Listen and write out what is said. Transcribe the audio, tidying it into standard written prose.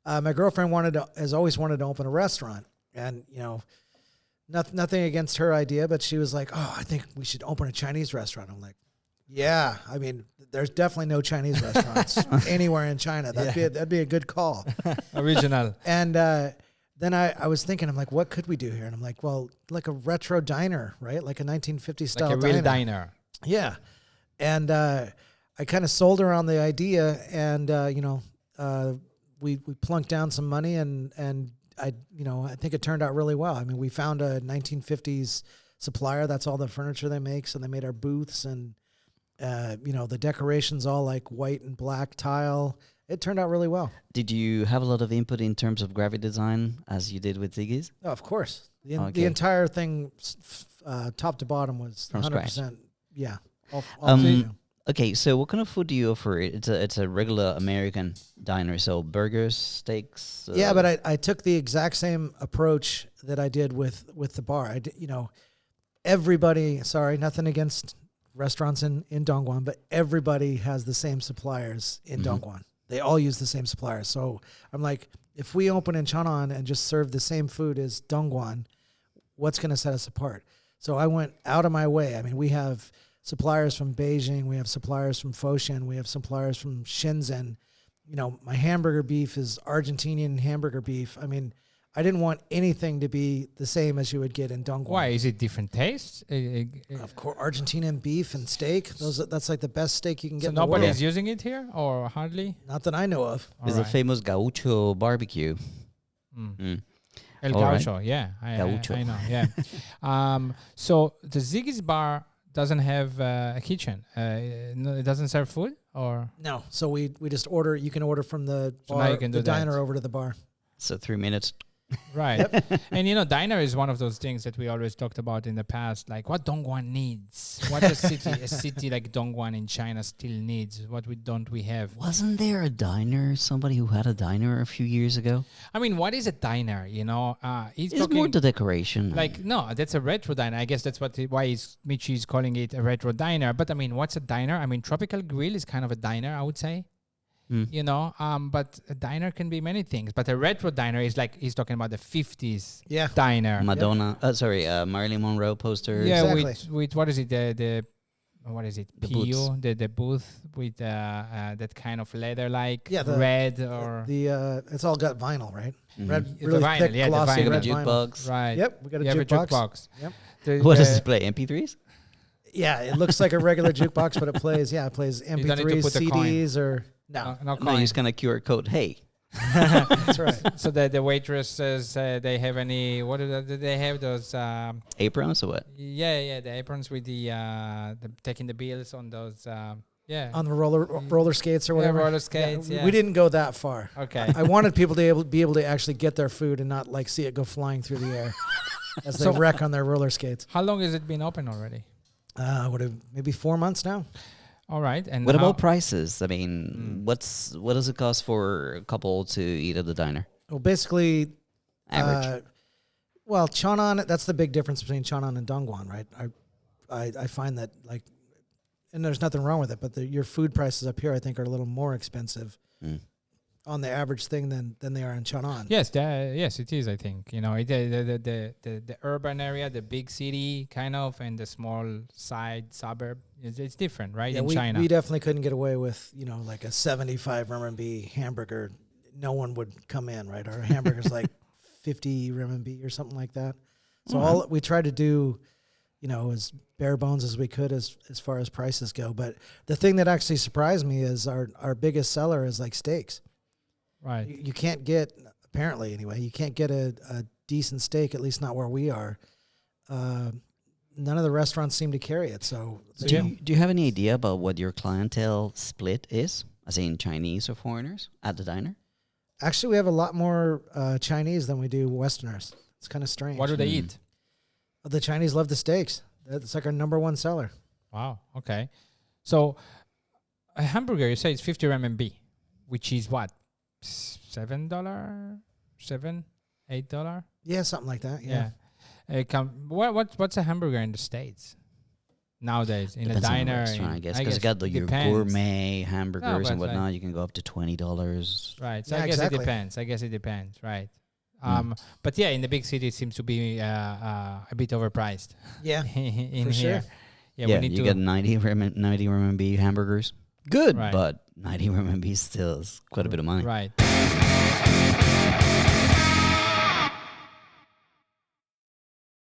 My girlfriend has always wanted to open a restaurant, and nothing against her idea, but she was like, "Oh, I think we should open a Chinese restaurant." I'm like, "Yeah, I mean, there's definitely no Chinese restaurants anywhere in China. That'd be a good call." Original. And then I was thinking, I'm like, what could we do here? And I'm like, well, like a retro diner, right? Like a 1950s style Like a real diner. Yeah. And I kind of sold her on the idea, and we plunked down some money, and I think it turned out really well. I mean, we found a 1950s supplier. That's all the furniture they make. So they made our booths, and the decorations all like white and black tile. It turned out really well. Did you have a lot of input in terms of graphic design as you did with Ziggy's? Oh, of course. The entire thing, top to bottom, was From 100%. scratch. Yeah. All Okay, so what kind of food do you offer? It's a regular American diner, so burgers, steaks. Yeah, but I took the exact same approach that I did with the bar. I did, everybody. Sorry, nothing against restaurants in Dongguan, but everybody has the same suppliers in Dongguan. They all use the same suppliers. So I'm like, if we open in Cheonan and just serve the same food as Dongguan, what's going to set us apart? So I went out of my way. I mean, we have suppliers from Beijing, we have suppliers from Foshan, we have suppliers from Shenzhen. My hamburger beef is Argentinian hamburger beef. I mean, I didn't want anything to be the same as you would get in Dongguan. Why? Is it different tastes? Of course, Argentinian beef and steak. That's like the best steak you can get. So in the world. nobody's using it here, or hardly? Not that I know of. There's a famous gaucho barbecue. El All right. Gaucho, yeah. I know, yeah. So the Ziggy's bar doesn't have a kitchen. It doesn't serve food, or? No. So we just order. You can order from the So now bar, you can the do that. diner over to the bar. So 3 minutes. Right. And diner is one of those things that we always talked about in the past, like what Dongguan needs, what a city like Dongguan in China still needs, what don't we have. Wasn't there a diner, somebody who had a diner a few years ago? I mean, what is a diner? It's more the decoration. Like, no, that's a retro diner. I guess that's why Mitchie is calling it a retro diner. But I mean, what's a diner? I mean, Tropical Grill is kind of a diner, I would say. But a diner can be many things. But a retro diner is like, he's talking about the 50s diner. Madonna, Marilyn Monroe posters. Yeah, Exactly. with what is it? What is it? The PU, booths. the booth with that kind of leather like the red or it's all got vinyl, right? Red, The really vinyl, thick, yeah, the glossy vinyl. red The vinyl. jukebox. right. Yep, we got a You have jukebox. Yep. What does it play? MP3s? Yeah, it looks like a regular jukebox, but it plays don't need to MP3s, put the coin. CDs, or No, No, coin. you scan a QR code. Hey. That's right. So the waitresses, they have any? What do they have? Those Aprons or what? the aprons with the taking the bills on those On the roller skates or whatever. roller skates. Yeah. We didn't go that far. Okay. I wanted people to be able to actually get their food and not like see it go flying through the air as they wreck on their roller skates. How long has it been open already? Maybe 4 months now. All right. And What how- about prices? I mean, what does it cost for a couple to eat at the diner? Well, basically, Average. Cheonan, that's the big difference between Cheonan and Dongguan, right? I find that, like, and there's nothing wrong with it, but your food prices up here, I think, are a little more expensive on the average thing than they are in Cheonan. Yes, yes, it is. I think the urban area, the big city, kind of, and the small side suburb. It's different, right? Yeah, in China, we definitely couldn't get away with like a 75 RMB hamburger. No one would come in, right? Our hamburger's like 50 RMB or something like that. So all we tried to do, as bare bones as we could as far as prices go. But the thing that actually surprised me is our biggest seller is like steaks. right? You can't get, apparently anyway, you can't get a decent steak, at least not where we are. None of the restaurants seem to carry it. So Do you have any idea about what your clientele split is, as in Chinese or foreigners at the diner? actually, we have a lot more Chinese than we do Westerners. It's kind of strange. What do they eat? The Chinese love the steaks. It's like our number one seller. Wow. Okay. So a hamburger, you say it's 50 RMB, which is what? $7? $7? $8? Yeah, something like that. Yeah. What's a hamburger in the States nowadays in a Depends on the diner. restaurant, I guess, because you got your depends. gourmet hamburgers and but whatnot. like- You can go up to $20. Right. So Yeah, I guess exactly. it depends. I guess it depends. Right. Mm. But yeah, in the big city, it seems to be a bit overpriced. Yeah, in for here. sure. Yeah, Yeah, we need you to. get 90 RMB hamburgers, Good. Right. but 90 RMB still is quite a bit of money. Right.